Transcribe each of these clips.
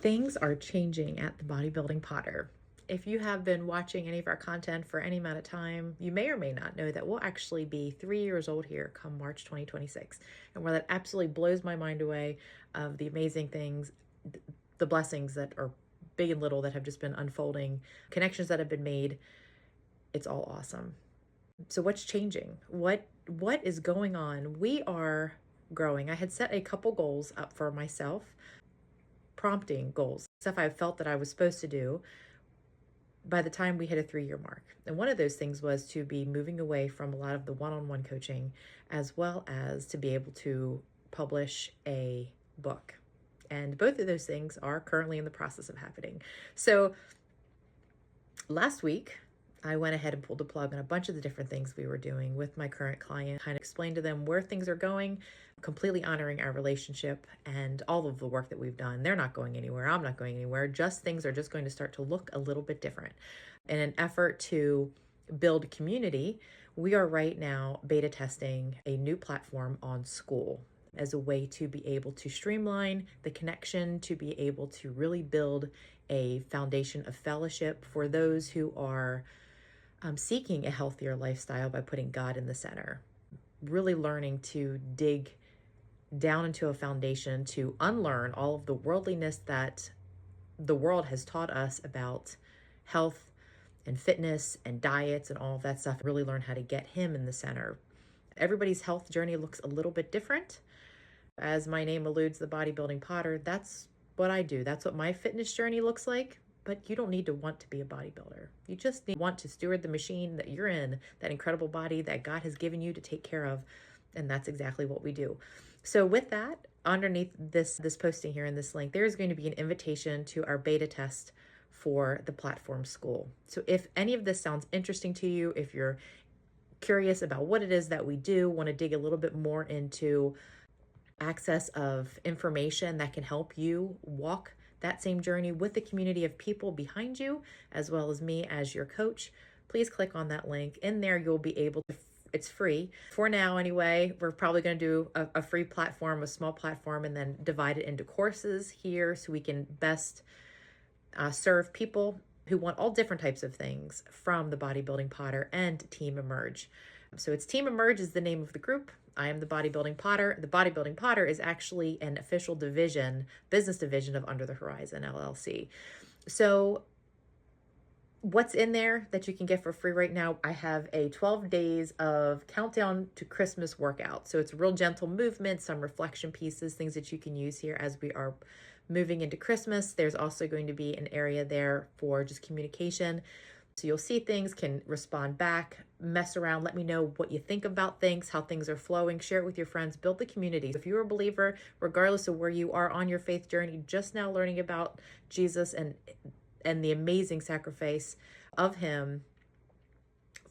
Things are changing at the Bodybuilding Potter. If you have been watching any of our content for any amount of time, you may or may not know that we'll actually be 3 years old here come March 2026. And where that absolutely blows my mind away of the amazing things, the blessings that are big and little that have just been unfolding, connections that have been made, it's all awesome. So what's changing? What is going on? We are growing. I had set a couple goals up for myself, prompting goals, stuff I felt that I was supposed to do by the time we hit a 3 year mark. And one of those things was to be moving away from a lot of the one-on-one coaching, as well as to be able to publish a book. And both of those things are currently in the process of happening. So last week, I went ahead and pulled the plug on a bunch of the different things we were doing with my current client, kind of explained to them where things are going, completely honoring our relationship and all of the work that we've done. They're not going anywhere. I'm not going anywhere. Just things are just going to start to look a little bit different. In an effort to build community, we are right now beta testing a new platform on Skool as a way to be able to streamline the connection, to be able to really build a foundation of fellowship for those who are seeking a healthier lifestyle by putting God in the center, really learning to dig down into a foundation to unlearn all of the worldliness that the world has taught us about health and fitness and diets and all of that stuff, really learn how to get Him in the center. Everybody's health journey looks a little bit different. As my name alludes, the Bodybuilding Potter, that's what I do. That's what my fitness journey looks like. But you don't need to want to be a bodybuilder. You just want to steward the machine that you're in, that incredible body that God has given you to take care of. And that's exactly what we do. So with that, underneath this posting here in this link, there's going to be an invitation to our beta test for the platform Skool. So if any of this sounds interesting to you, if you're curious about what it is that we do, want to dig a little bit more into access of information that can help you walk that same journey with the community of people behind you, as well as me as your coach, please click on that link. In there, you'll be able to, it's free. For now anyway, we're probably going to do a free platform, a small platform, and then divide it into courses here so we can best serve people who want all different types of things from the Bodybuilding Potter and Team Emerge. So it's Team Emerge is the name of the group. I am the Bodybuilding Potter. The Bodybuilding Potter is actually an official division, business division of Under the Horizon LLC. So what's in there that you can get for free right now? I have a 12 days of countdown to Christmas workout. So it's real gentle movement, some reflection pieces, things that you can use here as we are moving into Christmas. There's also going to be an area there for just communication. So you'll see things, can respond back, mess around, let me know what you think about things, how things are flowing, share it with your friends, build the community. If you're a believer, regardless of where you are on your faith journey, just now learning about Jesus and the amazing sacrifice of Him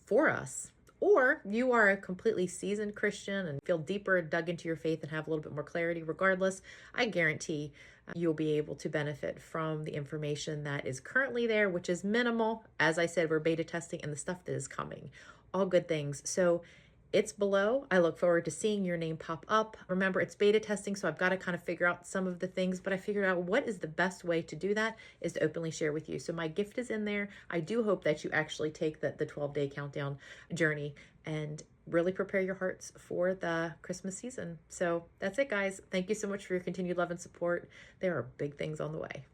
for us, or you are a completely seasoned Christian and feel deeper dug into your faith and have a little bit more clarity, regardless, I guarantee you'll be able to benefit from the information that is currently there, which is minimal. As I said, we're beta testing and the stuff that is coming, all good things. So it's below. I look forward to seeing your name pop up. Remember, it's beta testing, so I've got to kind of figure out some of the things, but I figured out what is the best way to do that is to openly share with you. So my gift is in there. I do hope that you actually take the 12-day countdown journey and really prepare your hearts for the Christmas season. So that's it, guys. Thank you so much for your continued love and support. There are big things on the way.